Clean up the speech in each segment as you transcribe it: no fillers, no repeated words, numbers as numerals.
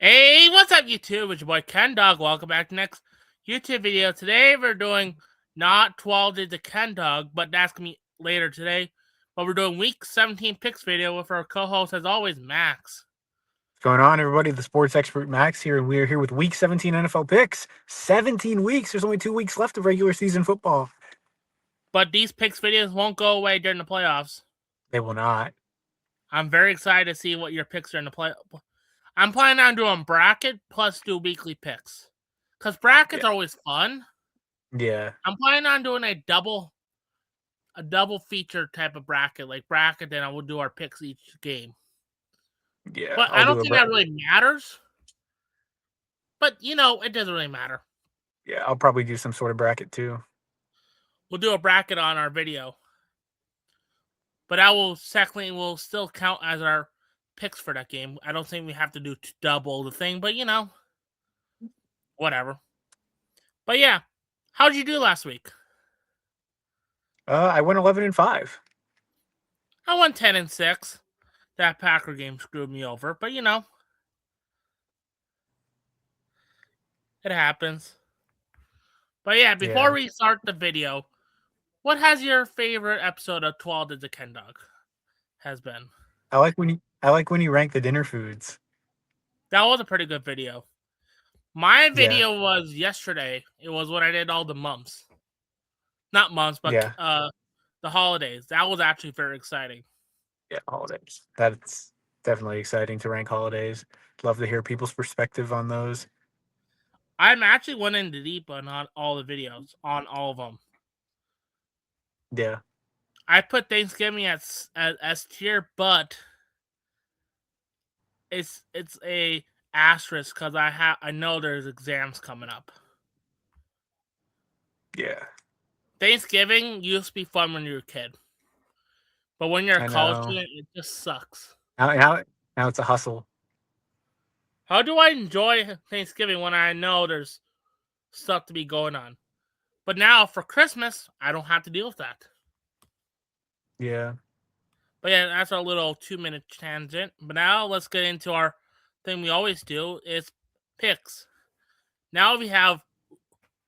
Hey, what's up, YouTube? It's your boy Ken Dog. Welcome back to the next YouTube video. Today we're doing not 12 Days of Ken Dog, but that's gonna be later today. But we're doing Week 17 picks video with our co-host, as always, Max. What's going on, everybody? The sports expert Max here, and we are here with Week 17 NFL picks. 17 weeks. There's only 2 weeks left of regular season football. But these picks videos won't go away during the playoffs. They will not. I'm very excited to see what your picks are in the play. I'm planning on doing bracket plus do weekly picks, because brackets are always fun. Yeah. I'm planning on doing a double feature type of bracket, like bracket. Then I will do our picks each game. Yeah. But I I'll don't do a think that bracket. really matters. But, it doesn't really matter. Yeah, I'll probably do some sort of bracket too. We'll do a bracket on our video. But that will still count as our picks for that game. I don't think we have to do double the thing, but whatever. But yeah, how'd you do last week? I went 11-5. I won 10-6. That Packer game screwed me over, but it happens. But yeah, before Yeah. we start the video, what has your favorite episode of 12 Days of Ken Dog has been? I like when you rank the dinner foods. That was a pretty good video. My Yeah. video was yesterday. It was when I did all the months. Not months, but Yeah. the holidays. That was actually very exciting. Yeah. Holidays. That's definitely exciting to rank holidays. Love to hear people's perspective on those. I'm actually went into deep on all the videos, on all of them. Yeah. I put Thanksgiving as tier, but it's a asterisk because I know there's exams coming up. Yeah. Thanksgiving used to be fun when you were a kid, but when you're a I college know. student, it just sucks. Now it's a hustle. How do I enjoy Thanksgiving when I know there's stuff to be going on? But now for Christmas, I don't have to deal with that. Yeah. But yeah, that's our little 2-minute tangent. But now let's get into our thing we always do is picks. Now we have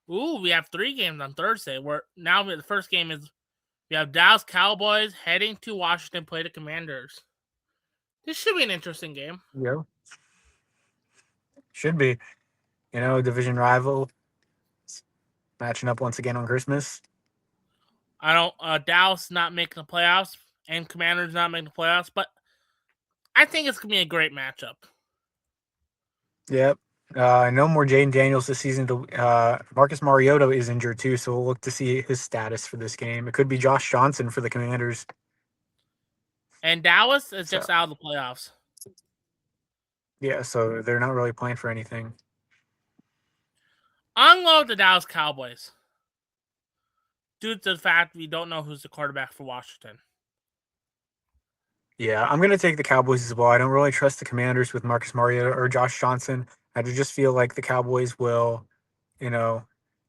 3 games on Thursday. Where now the first game is we have Dallas Cowboys heading to Washington to play the Commanders. This should be an interesting game. Yeah. Should be. Division rival matching up once again on Christmas. I don't Dallas not making the playoffs and Commanders not making the playoffs, but I think it's gonna be a great matchup. Yep. No more Jaden Daniels this season. Marcus Mariota is injured too, so we'll look to see his status for this game. It could be Josh Johnson for the Commanders. And Dallas is So just out of the playoffs. yeah, so they're not really playing for anything. I'm going with the Dallas Cowboys due to the fact we don't know who's the quarterback for Washington. Yeah, I'm gonna take the Cowboys as well. I don't really trust the Commanders with Marcus Mariota or Josh Johnson. I just feel like the Cowboys will, you know,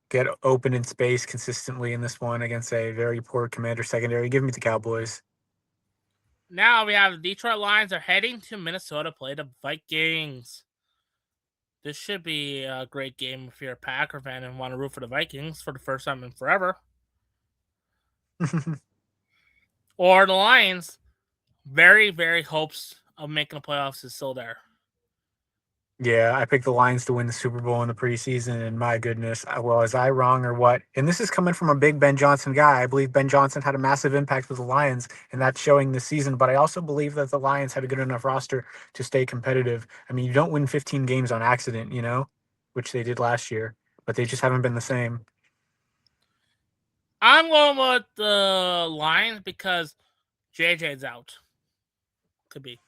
get open in space consistently in this one against a very poor Commander secondary. Give me the Cowboys. Now we have the Detroit Lions are heading to Minnesota to play the Vikings. This should be a great game if you're a Packer fan and want to root for the Vikings for the first time in forever. Or the Lions, very, very hopes of making the playoffs is still there. Yeah, I picked the Lions to win the Super Bowl in the preseason, and my goodness, was I wrong or what? And this is coming from a big Ben Johnson guy. I believe Ben Johnson had a massive impact with the Lions, and that's showing this season. But I also believe that the Lions had a good enough roster to stay competitive. I mean, you don't win 15 games on accident, which they did last year, but they just haven't been the same. I'm going with the Lions because JJ's out. Could be.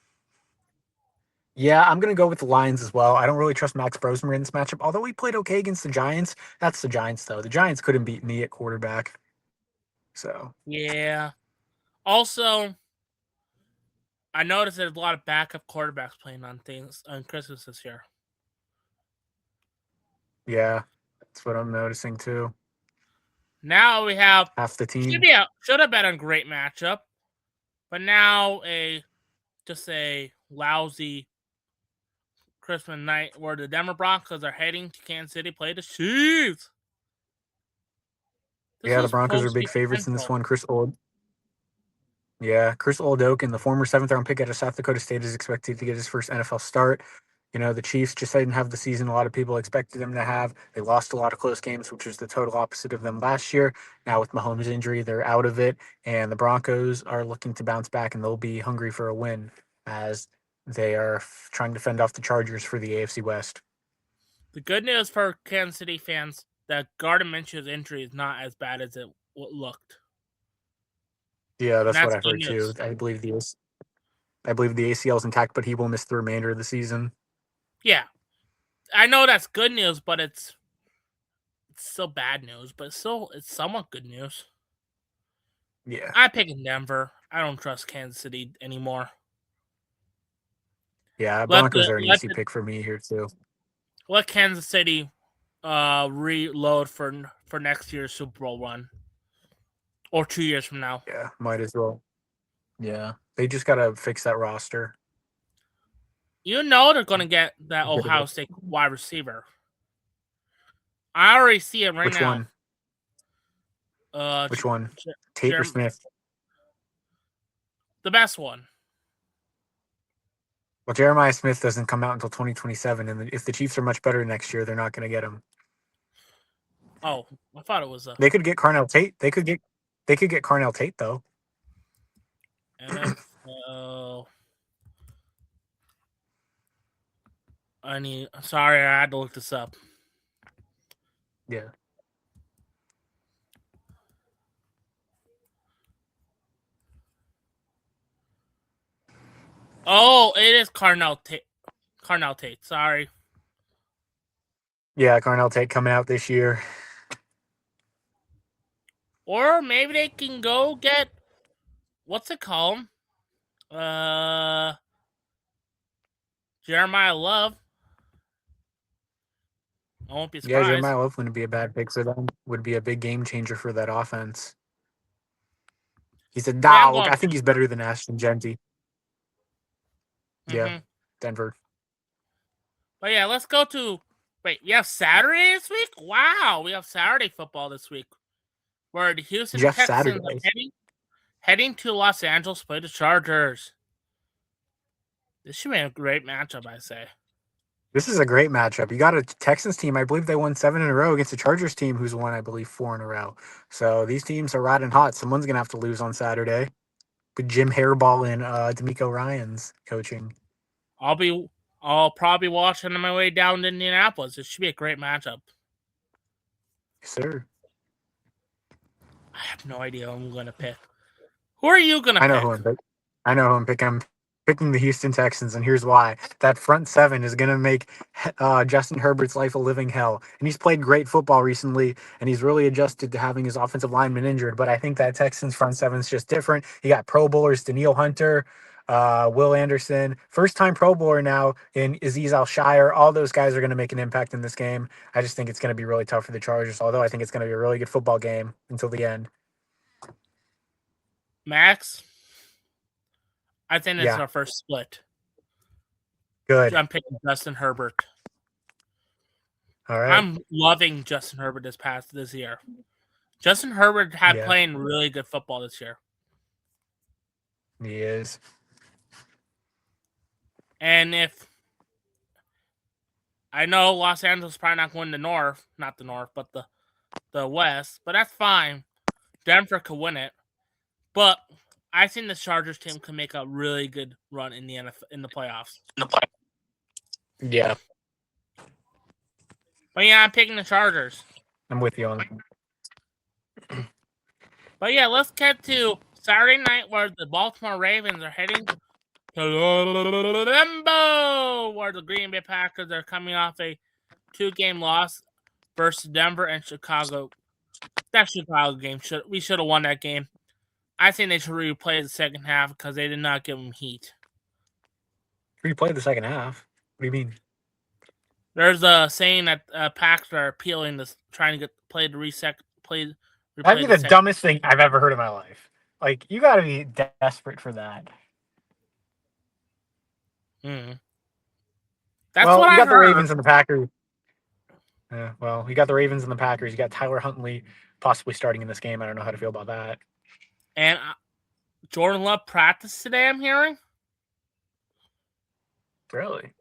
Yeah, I'm going to go with the Lions as well. I don't really trust Max Brosmer in this matchup, although he played okay against the Giants. That's the Giants, though. The Giants couldn't beat me at quarterback. So, Yeah. Also, I noticed there's a lot of backup quarterbacks playing on things on Christmas this year. yeah, that's what I'm noticing too. Now we have Half the team. should have been a great matchup, but now just a lousy Christmas night where the Denver Broncos are heading to Kansas City to play the Chiefs. Yeah, the Broncos are big favorites in this one. Chris Oldok, the former 7th-round pick out of South Dakota State, is expected to get his first NFL start. You know, the Chiefs just didn't have the season a lot of people expected them to have. They lost a lot of close games, which was the total opposite of them last year. Now with Mahomes' injury, they're out of it, and the Broncos are looking to bounce back, and they'll be hungry for a win as they are trying to fend off the Chargers for the AFC West. The good news for Kansas City fans that Gardner Minshew's injury is not as bad as it looked. Yeah, that's what I've heard too. I believe the ACL is intact, but he will miss the remainder of the season. Yeah, I know that's good news, but it's still bad news. But still, it's somewhat good news. Yeah, I'm picking Denver. I don't trust Kansas City anymore. Yeah, Broncos are an easy pick for me here too. Let Kansas City reload for next year's Super Bowl run. Or 2 years from now. Yeah, might as well. Yeah, they just got to fix that roster. You know they're going to get that Ohio State wide receiver. I already see it right now. Which one? Tate or Smith? The best one. Well, Jeremiah Smith doesn't come out until 2027, and if the Chiefs are much better next year, they're not going to get him. Oh, I thought it was They could get Carnell Tate. They could get Carnell Tate though. NFL. Sorry, I had to look this up. Yeah. Oh, it is Carnell Tate. Carnell Tate. Sorry. Yeah, Carnell Tate coming out this year. Or maybe they can go get what's it called? Jeremiah Love. I won't be surprised. Yeah, Jeremiah Love wouldn't be a bad pick for them. Would be a big game changer for that offense. He's a dog. I think he's better than Ashton Jeanty. Yeah, Denver. But yeah, let's go to. Wait, we have Saturday this week? Wow, we have Saturday football this week. Where the Houston Texans are heading to Los Angeles to play the Chargers. This should be a great matchup, I say. This is a great matchup. You got a Texans team. I believe they won 7 in a row against a Chargers team who's won, I believe, 4 in a row. So these teams are riding hot. Someone's going to have to lose on Saturday. With Jim Harbaugh and DeMeco Ryans coaching. I'll probably watch on my way down to Indianapolis. It should be a great matchup. Yes, sir. I have no idea who I'm going to pick. Who are you going to pick? I know who I'm picking. I'm picking the Houston Texans, and here's why. That front seven is going to make Justin Herbert's life a living hell. And he's played great football recently, and he's really adjusted to having his offensive lineman injured. But I think that Texans front seven is just different. You got Pro Bowlers, Danielle Hunter, Will Anderson, first-time Pro Bowler now in Azeez Al-Shire. All those guys are going to make an impact in this game. I just think it's going to be really tough for the Chargers, although I think it's going to be a really good football game until the end. Max, I think it's our first split. Good. I'm picking Justin Herbert. All right. I'm loving Justin Herbert this year. Justin Herbert had playing really good football this year. He is. And if I know Los Angeles is probably not going to not the North, but the West, but that's fine. Denver could win it. But I think the Chargers team can make a really good run in the playoffs. Yeah. But yeah, I'm picking the Chargers. I'm with you on that. But yeah, let's get to Saturday night where the Baltimore Ravens are heading to Lambeau, where the Green Bay Packers are coming off a 2-game loss versus Denver and Chicago. That Chicago game, we should have won that game. I think they should replay the second half because they did not give them heat. Replay the second half? What do you mean? There's a saying that Packers are appealing this, trying to get play to reset. That'd be the dumbest thing I've ever heard in my life. Like, you got to be desperate for that. That's Well, what you I got the heard. Ravens and the Packers. Yeah, well, you got the Ravens and the Packers. You got Tyler Huntley possibly starting in this game. I don't know how to feel about that. And Jordan Love practiced today, I'm hearing. Really?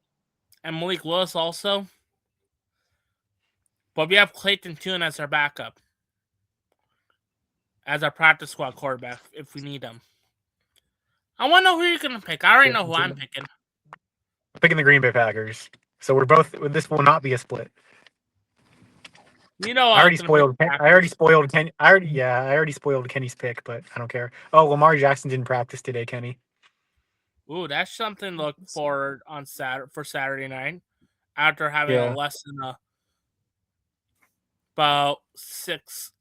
And Malik Willis also. But we have Clayton Tune as our backup. As our practice squad quarterback if we need him. I want to know who you're going to pick. I already know who I'm picking. Picking the Green Bay Packers. So we're both. This will not be a split. You know I already spoiled. I already spoiled Kenny. I already spoiled Kenny's pick, but I don't care. Oh, Lamar Jackson didn't practice today, Kenny. Ooh, that's something to look forward on Saturday night. After having a less than about 6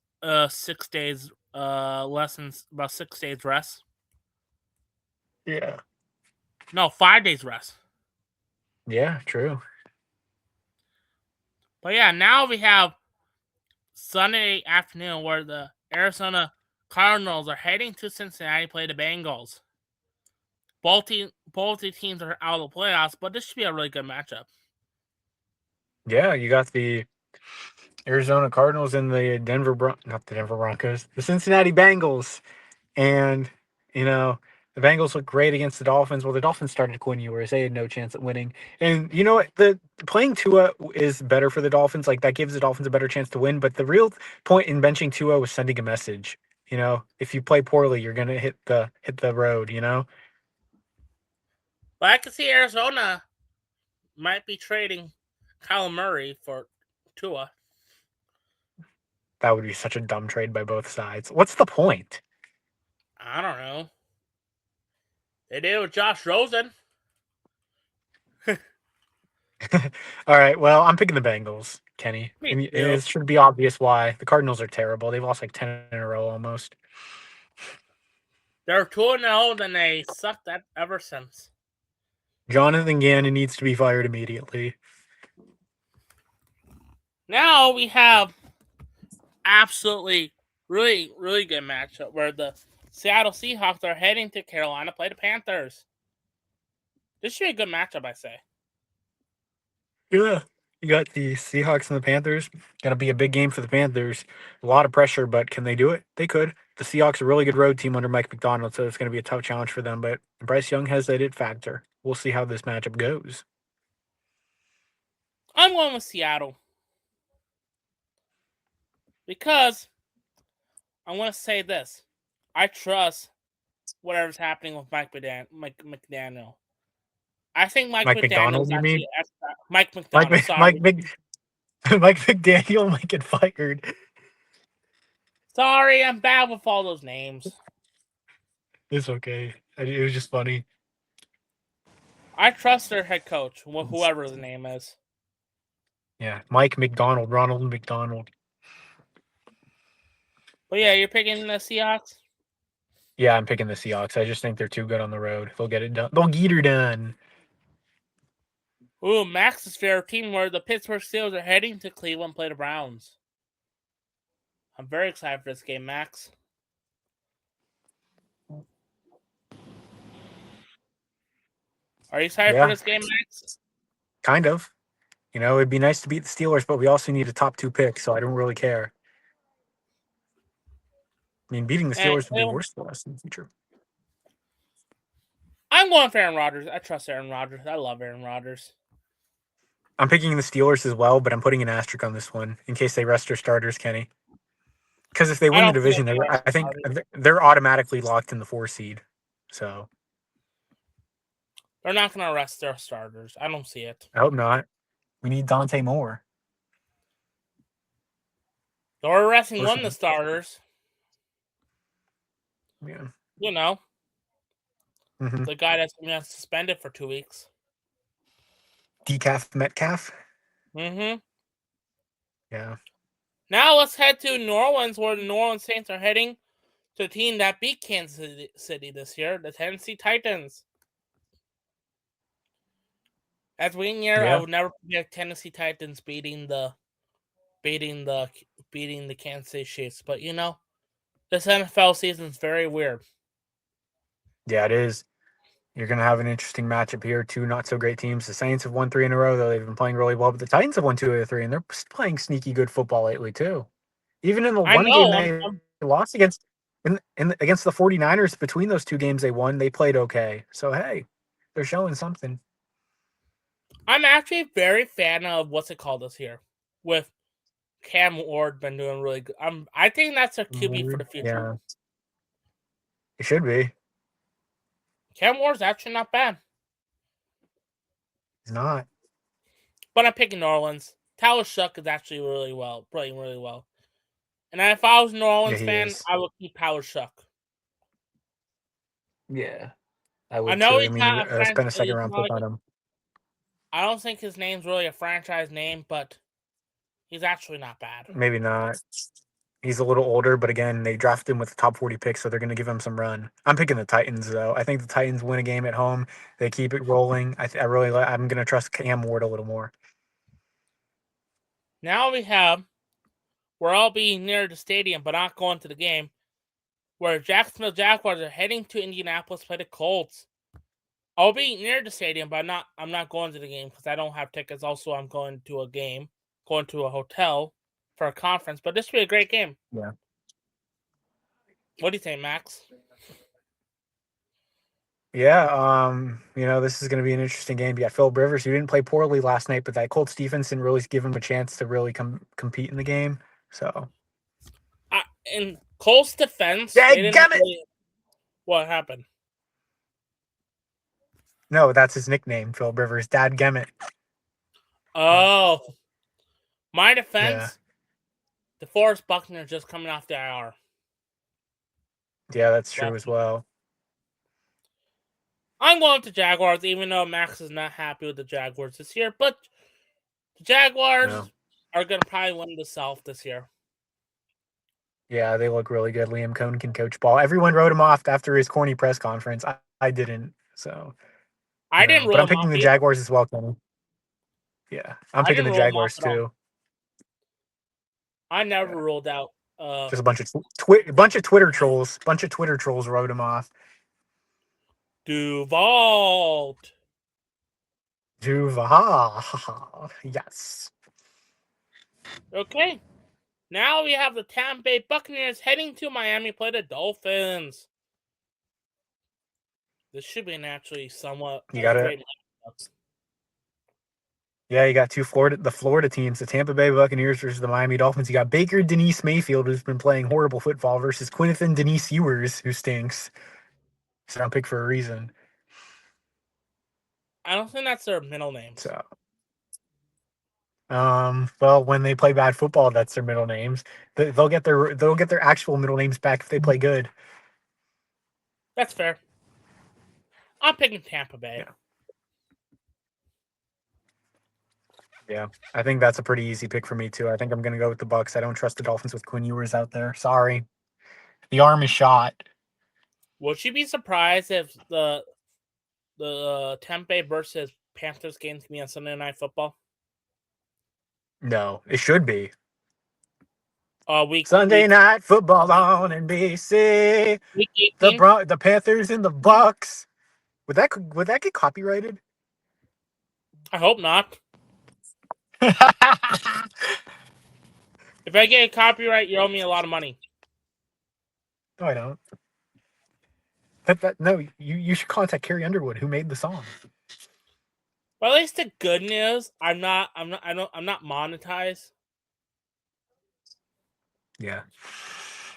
days lessons, about 6 days rest. Yeah. No, 5 days rest. Yeah, true. But yeah, now we have Sunday afternoon where the Arizona Cardinals are heading to Cincinnati to play the Bengals. Both the teams are out of the playoffs, but this should be a really good matchup. Yeah, you got the Arizona Cardinals and the not the Denver Broncos, the Cincinnati Bengals. And, the Bengals look great against the Dolphins. Well, the Dolphins started to win you, whereas they had no chance at winning. And you know what? The playing Tua is better for the Dolphins. Like, that gives the Dolphins a better chance to win. But the real point in benching Tua was sending a message. If you play poorly, you're gonna hit the road. But I can see Arizona might be trading Kyle Murray for Tua. That would be such a dumb trade by both sides. What's the point? I don't know. They did it with Josh Rosen. All right. Well, I'm picking the Bengals, Kenny. Me And too. it should be obvious why. The Cardinals are terrible. They've lost like 10 in a row almost. They're 2-0, and they sucked that ever since. Jonathan Gannon needs to be fired immediately. Now we have absolutely really, really good matchup where the Seattle Seahawks are heading to Carolina to play the Panthers. This should be a good matchup, I say. Yeah. You got the Seahawks and the Panthers. Gonna be a big game for the Panthers. A lot of pressure, but can they do it? They could. The Seahawks are a really good road team under Mike McDonald, so it's gonna be a tough challenge for them. But Bryce Young has that it factor. We'll see how this matchup goes. I'm going with Seattle. Because I want to say this. I trust whatever's happening with Mike McDaniel. I think Mike McDaniel is actually Mike McDonald. Mike McDaniel might get fired. Sorry, I'm bad with all those names. It's okay. It was just funny. I trust their head coach, whoever the name is. Yeah, Mike McDonald, Ronald McDonald. But yeah, you're picking the Seahawks? Yeah, I'm picking the Seahawks. I just think they're too good on the road. They'll get it done. They'll get her done. Ooh, Max's favorite team where the Pittsburgh Steelers are heading to Cleveland to play the Browns. I'm very excited for this game, Max. Are you excited for this game, Max? Kind of. It'd be nice to beat the Steelers, but we also need a top 2 pick, so I don't really care. I mean, beating the Steelers would be worse for us in the future. I'm going for Aaron Rodgers. I trust Aaron Rodgers. I love Aaron Rodgers. I'm picking the Steelers as well, but I'm putting an asterisk on this one in case they rest their starters, Kenny. Because if they win the division, I think they're automatically locked in the 4 seed. So they're not going to rest their starters. I don't see it. I hope not. We need Dante Moore. They're resting one of the starters. Yeah. The guy that's been suspended for 2 weeks. Decaf Metcalf? Mm-hmm. Yeah. Now let's head to New Orleans, where the New Orleans Saints are heading to a team that beat Kansas City this year, the Tennessee Titans. As we year, I would never forget Tennessee Titans beating the Kansas City Chiefs. But this NFL season is very weird. Yeah, it is. You're going to have an interesting matchup here. Two not so great teams. The Saints have won 3 in a row, though they've been playing really well. But the Titans have won 2 out of 3, and they're playing sneaky good football lately too. Even in the I one game know. they lost against against the 49ers, between those 2 games they won, they played okay. So hey, they're showing something. I'm actually a very fan of what's it called this year with Cam Ward been doing really good. I think that's a QB for the future. Yeah, it should be. Cam Ward's actually not bad. He's not. But I'm picking New Orleans. Tyler Shuck is actually playing really well. And if I was a New Orleans fan, is. I would keep Tyler Shuck. Yeah, I I would know too. I he's mean, not a spend a second round pick on him. I don't think his name's really a franchise name, but he's actually not bad. Maybe not. He's a little older, but again, they drafted him with the top 40 picks, so they're going to give him some run. I'm picking the Titans, though. I think the Titans win a game at home. They keep it rolling. I'm going to trust Cam Ward a little more. Now we're all being near the stadium, but not going to the game, where Jacksonville Jaguars are heading to Indianapolis to play the Colts. I'll be near the stadium, but I'm not going to the game because I don't have tickets. Also, I'm going to a hotel for a conference. But this will be a great game. Yeah. What do you think, Max? Yeah, this is going to be an interesting game. You got Philip Rivers, who didn't play poorly last night, but that Colts defense didn't really give him a chance to really compete in the game. So, in Colts defense, what happened? No, that's his nickname, Philip Rivers. Dadgummit. Oh, my defense. Yeah. DeForest Buckner just coming off the IR. Yeah, that's true as well. I'm going to Jaguars, even though Max is not happy with the Jaguars this year. But the Jaguars are going to probably win the South this year. Yeah, they look really good. Liam Cohn can coach ball. Everyone wrote him off after his corny press conference. I didn't. So I didn't. But I'm picking the Jaguars as well, Kenny. Yeah, I'm picking the Jaguars too. I never ruled out. Just a bunch of Twitter trolls. Bunch of Twitter trolls wrote him off. Duval. Yes. Okay. Now we have the Tampa Bay Buccaneers heading to Miami to play the Dolphins. This should be an actually somewhat great matchup. Yeah, you got the Florida teams, the Tampa Bay Buccaneers versus the Miami Dolphins. You got Baker Denise Mayfield, who's been playing horrible football, versus Quinniffin Denise Ewers, who stinks. So I'm picked for a reason. I don't think that's their middle names. So, well, when they play bad football, that's their middle names. They'll get their actual middle names back if they play good. That's fair. I'm picking Tampa Bay. Yeah, I think that's a pretty easy pick for me too. I think I'm gonna go with the Bucs. I don't trust the Dolphins with Quinn Ewers out there. Sorry, the arm is shot. Would you be surprised if the Tampa Bay versus Panthers game to be on Sunday Night Football? No, it should be. Sunday Night Football on NBC. The Panthers and the Bucs. Would that get copyrighted? I hope not. If I get a copyright, you owe me a lot of money. No, I don't. No, you should contact Carrie Underwood, who made the song. Well, at least the good news, I'm not monetized. Yeah.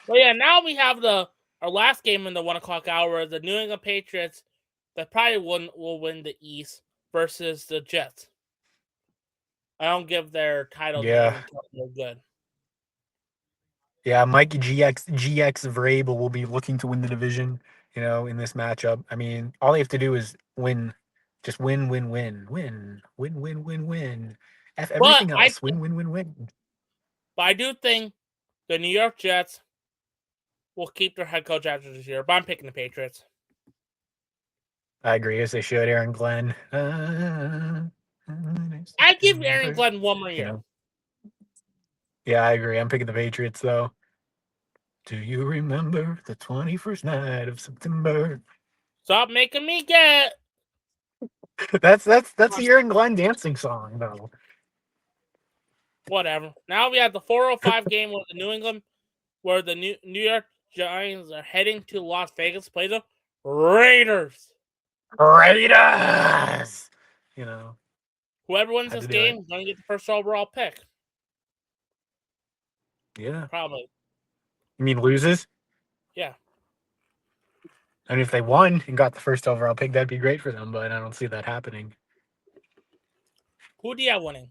Well, yeah. Now we have our last game in the 1:00 hour. The New England Patriots, that probably will win the East versus the Jets. I don't give their title name until they're good. Yeah, Mike GX Vrabel will be looking to win the division, in this matchup. I mean, all they have to do is win. Just win. F everything else. Win. But I do think the New York Jets will keep their head coach after this year, but I'm picking the Patriots. I agree, as they should. Aaron Glenn. I give Aaron Glenn one more year. Yeah, I agree. I'm picking the Patriots, though. Do you remember the 21st night of September? Stop making me get. That's a Aaron Glenn dancing song though. Whatever. Now we have the 4:05 game where the New York Giants are heading to Las Vegas to play the Raiders. Raiders. You know, Whoever wins had this to do game it. is going to get the first overall pick. Yeah. Probably. You mean loses? Yeah. I mean, if they won and got the first overall pick, that'd be great for them. But I don't see that happening. Who do you have winning?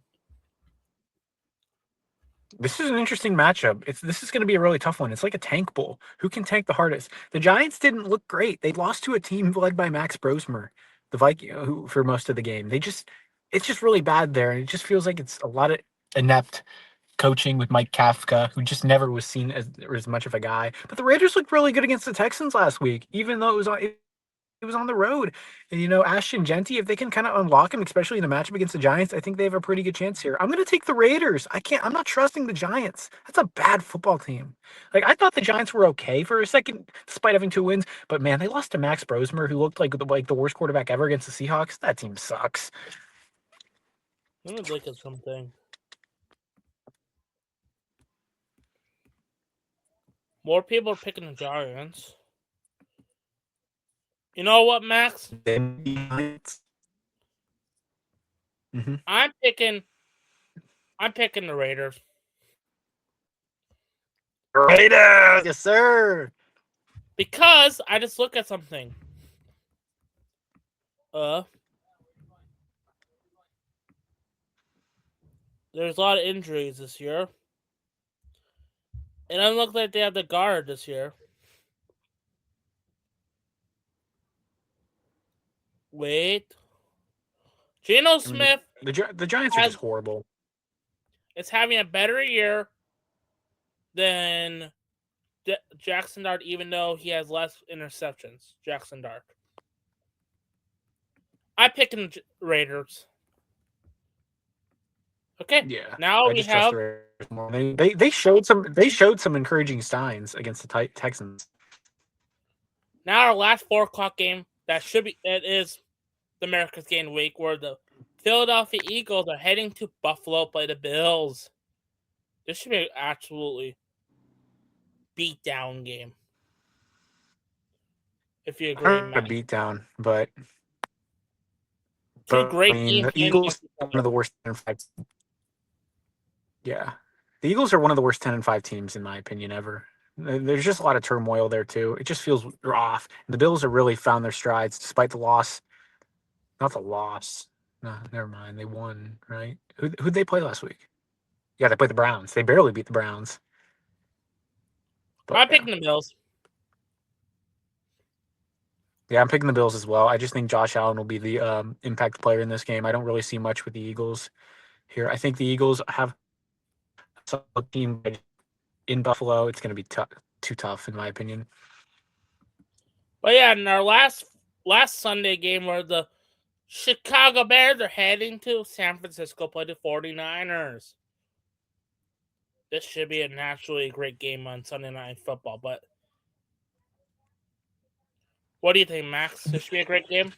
This is an interesting matchup. This is going to be a really tough one. It's like a tank bowl. Who can tank the hardest? The Giants didn't look great. They lost to a team led by Max Brosmer, the Viking, who for most of the game. It's just really bad there, and it just feels like it's a lot of inept coaching with Mike Kafka, who just never was seen as much of a guy. But the Raiders looked really good against the Texans last week, even though it was on the road. And, Ashton Genty, if they can kind of unlock him, especially in a matchup against the Giants, I think they have a pretty good chance here. I'm going to take the Raiders. I'm not trusting the Giants. That's a bad football team. Like, I thought the Giants were okay for a second, despite having 2 wins. But, man, they lost to Max Brosmer, who looked like the worst quarterback ever against the Seahawks. That team sucks. Let me look at something. More people are picking the Giants. You know what, Max? Mm-hmm. I'm picking the Raiders. Raiders, yes, sir. Because I just look at something. There's a lot of injuries this year. It doesn't look like they have the guard this year. Wait. Geno Smith The Giants are just horrible. It's having a better year than Jackson Dart, even though he has less interceptions. Jackson Dart. I pick the Raiders. Okay. Yeah. Now we have. They showed some encouraging signs against the Texans. Now our last 4:00 game it is the America's Game week, where the Philadelphia Eagles are heading to Buffalo to play the Bills. This should be an absolutely beat down game. If you agree, A beat down, but two great teams. The Eagles are one of the worst 10-5. Yeah, the Eagles are one of the worst 10-5 teams in my opinion ever. There's just a lot of turmoil there too. It just feels off. And the Bills have really found their strides despite the loss. Not the loss. No, never mind. They won, right? Who'd they play last week? Yeah, they played the Browns. They barely beat the Browns. But, I'm picking the Bills. Yeah, I'm picking the Bills as well. I just think Josh Allen will be the impact player in this game. I don't really see much with the Eagles here. I think the Eagles have a team in Buffalo. It's going to be too tough, in my opinion. But yeah, in our last Sunday game, where the Chicago Bears are heading to San Francisco to play the 49ers. This should be a naturally great game on Sunday Night Football, but what do you think, Max? This should be a great game?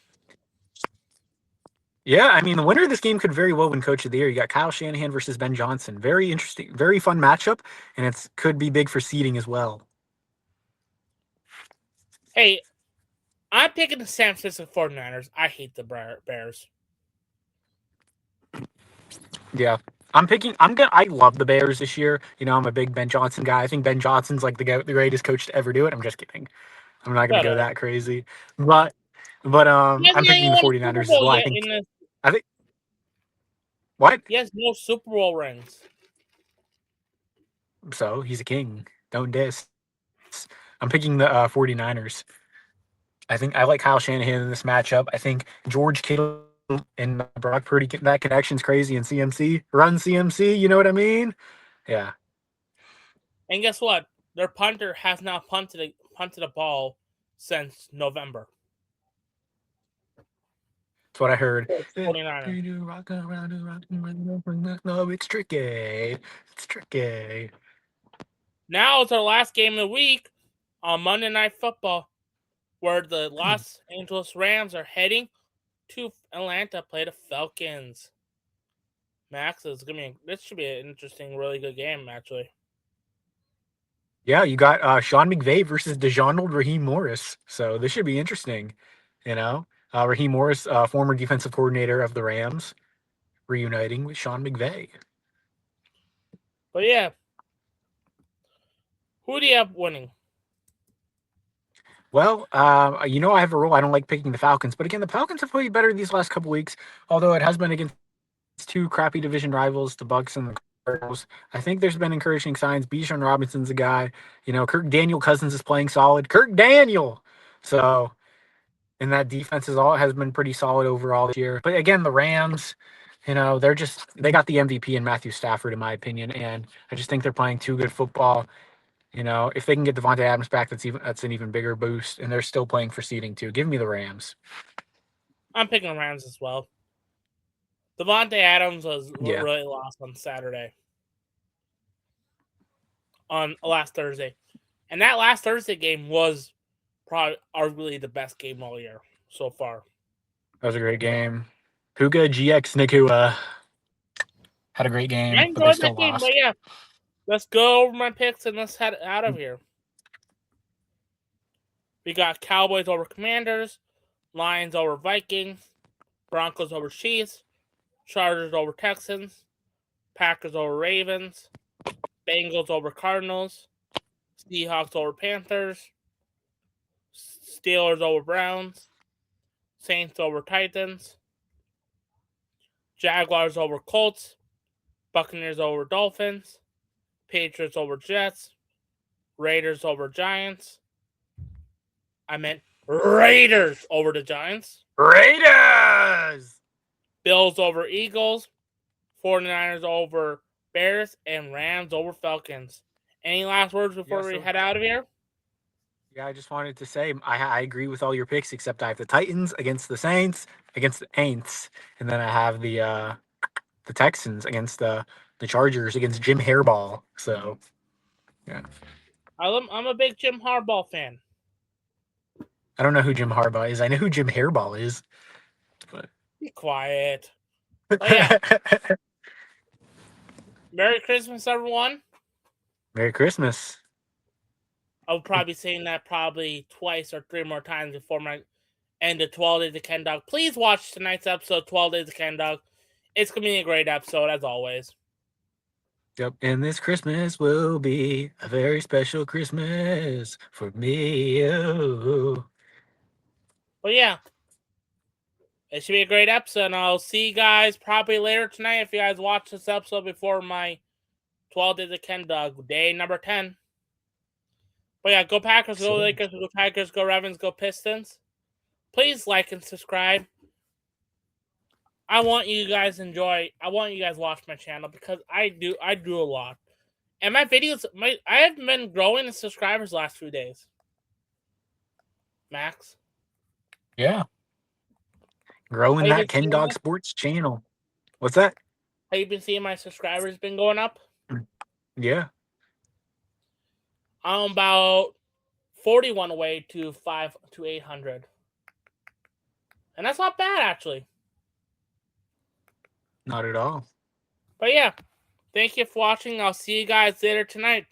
Yeah, I mean, the winner of this game could very well win Coach of the Year. You got Kyle Shanahan versus Ben Johnson. Very interesting, very fun matchup, and it could be big for seeding as well. Hey, I'm picking the San Francisco 49ers. I hate the Bears. Yeah. I love the Bears this year. I'm a big Ben Johnson guy. I think Ben Johnson's like the greatest coach to ever do it. I'm just kidding. I'm not going to go that crazy. But I'm picking the 49ers as well. I think what? He has no Super Bowl rings. So he's a king. Don't diss. I'm picking the 49ers. I think I like Kyle Shanahan in this matchup. I think George Kittle and Brock Purdy, that connection's crazy. And CMC, run CMC, you know what I mean? Yeah. And guess what? Their punter has not punted a ball since November. That's what I heard. 49ers. No, it's tricky. It's tricky. Now it's our last game of the week on Monday Night Football. where the Los Angeles Rams are heading to Atlanta to play the Falcons. Max, this should be an interesting, really good game, actually. Yeah, you got Sean McVay versus DeJounald Raheem Morris. So this should be interesting. Raheem Morris, former defensive coordinator of the Rams, reuniting with Sean McVay. But yeah, who do you have winning? Well, I have a rule. I don't like picking the Falcons, but again, the Falcons have played better these last couple weeks. Although it has been against two crappy division rivals, the Bucs and the Cardinals. I think there's been encouraging signs. Bijan Robinson's a guy. Kirk Daniel Cousins is playing solid. Kirk Daniel. So, and that defense has been pretty solid overall this year. But again, the Rams, they got the MVP in Matthew Stafford, in my opinion, and I just think they're playing too good football. If they can get Devontae Adams back, that's an even bigger boost, and they're still playing for seeding too. Give me the Rams. I'm picking the Rams as well. Devontae Adams was really lost on Saturday. On last Thursday. And that last Thursday game was probably arguably the best game all year so far. That was a great game. Puka GX Nakua had a great game. I enjoyed that game, but yeah. Let's go over my picks and let's head out of here. We got Cowboys over Commanders, Lions over Vikings, Broncos over Chiefs, Chargers over Texans, Packers over Ravens, Bengals over Cardinals, Seahawks over Panthers, Steelers over Browns, Saints over Titans, Jaguars over Colts, Buccaneers over Dolphins, Patriots over Jets, Raiders over Giants. I meant Raiders over the Giants. Raiders! Bills over Eagles, 49ers over Bears, and Rams over Falcons. Any last words before we head out of here? Yeah, I just wanted to say I agree with all your picks, except I have the Titans against the Saints, against the Aints, and then I have the Texans against the Chargers against Jim Hairball. So, yeah. I'm a big Jim Harbaugh fan. I don't know who Jim Harbaugh is. I know who Jim Hairball is. But be quiet. Oh, yeah. Merry Christmas, everyone. Merry Christmas. I'll probably be saying that twice or three more times before my end of 12 Days of Ken Dog. Please watch tonight's episode, 12 Days of Ken Dog. It's going to be a great episode, as always. Yep, and this Christmas will be a very special Christmas for me. Oh. Well, yeah. It should be a great episode, and I'll see you guys probably later tonight if you guys watch this episode before my 12 Days of Ken Dog, day number 10. But yeah, go Packers, go Lakers, go Tigers, go Ravens, go Pistons. Please like and subscribe. I want you guys watch my channel because I do a lot. And my videos, I have been growing in subscribers the last few days. Max? Yeah. Growing that Ken Dog Sports channel. What's that? Have you been seeing my subscribers been going up? Yeah. I'm about 41 away to 800. And that's not bad, actually. Not at all. But yeah, thank you for watching. I'll see you guys later tonight.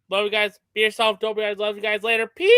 Love you guys. Be yourself. Don't be guys. Love you guys later. Peace.